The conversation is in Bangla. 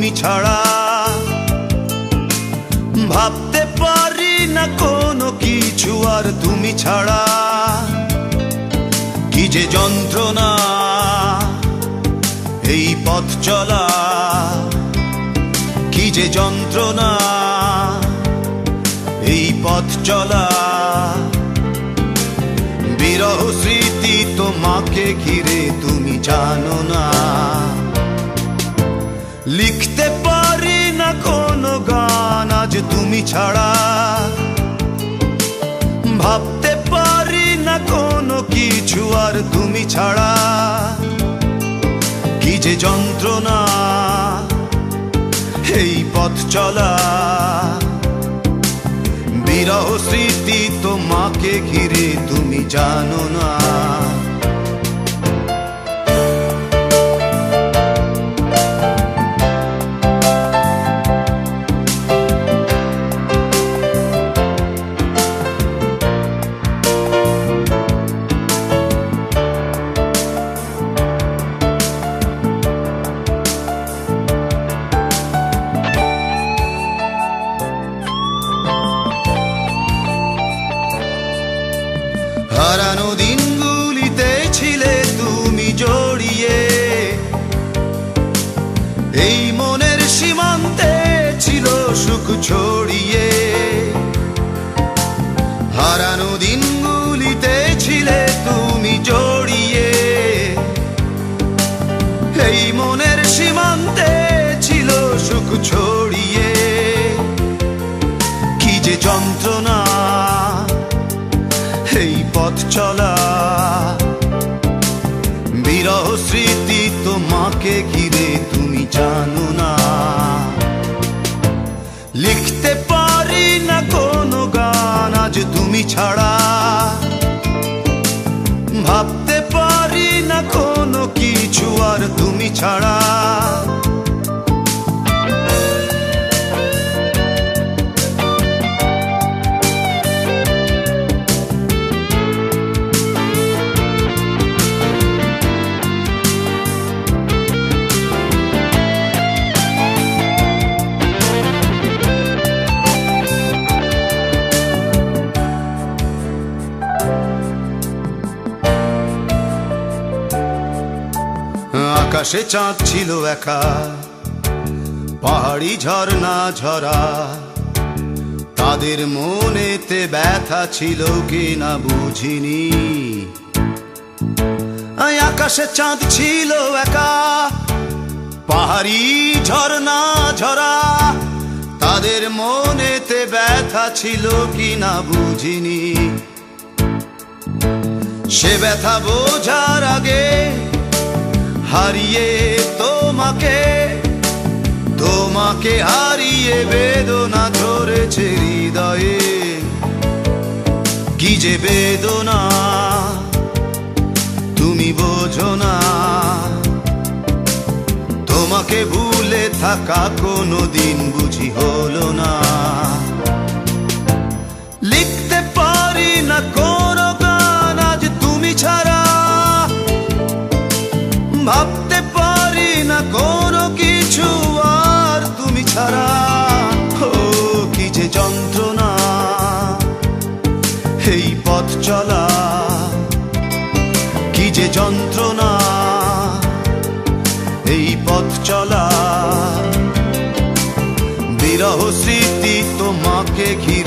তুমি ছাড়া। ভাবতে পারি না কোনো কিছু আর তুমি ছাড়া। কি যে যন্ত্রণা এই পথ চলা, কি যে যন্ত্রণা এই পথ চলা। বিরহ স্মৃতি তোমাকে ঘিরে তুমি জানো না। লিখতে পারি না কোনো গান আজ তুমি ছাড়া। ভাবতে পারি না কোনো কিছু আর তুমি ছাড়া। কি যে যন্ত্রণা এই পথ চলা। বিরহ স্মৃতি তোমাকে ঘিরে তুমি জানো না। হারানো দিনগুলিতে ছিলে তুমি জড়িয়ে। এই মনের সীমান্তে ছিল সুখ ছড়িয়ে। হারানো দিনগুলিতে ছিলে তুমি জড়িয়ে। এই মনের সীমান্তে ছিল সুখ ছড়িয়ে। কি যে যন্ত্রণা এই পথ চলা। বিরহ স্মৃতি তোমাকে ঘিরে তুমি জানো না। লিখতে পারি না কোনো গান আজ তুমি ছাড়া। ভাবতে পারি না কোনো কিছু আর তুমি ছাড়া। আকাশে চাঁদ ছিল একা, পাহাড়ি ঝর্ণা ঝরা। তাদের মনেতে ব্যথা ছিল কি না বুঝিনি। আকাশে চাঁদ ছিল একা, পাহাড়ি ঝর্ণা ঝরা। তাদের মনেতে ব্যথা ছিল কি না বুঝিনি। সে ব্যথা বোঝার আগে হারিয়ে তোমাকে, তোমাকে হারিয়ে বেদনা ধরেছে হৃদয়ে। কি যে বেদনা তুমি বোঝো না। তোমাকে ভুলে থাকা কোনো দিন বুঝি হলো না। লিখতে পারি না কোনো গান আজ তুমি ছাড়া। ভাবতে পারি না কোনো কিছু আর তুমি ছাড়া। ও কি যে যন্ত্রণা এই পথ চলা। কি যে যন্ত্রণা এই পথ চলা। বিরহ স্মৃতি তোমাকে ঘিরে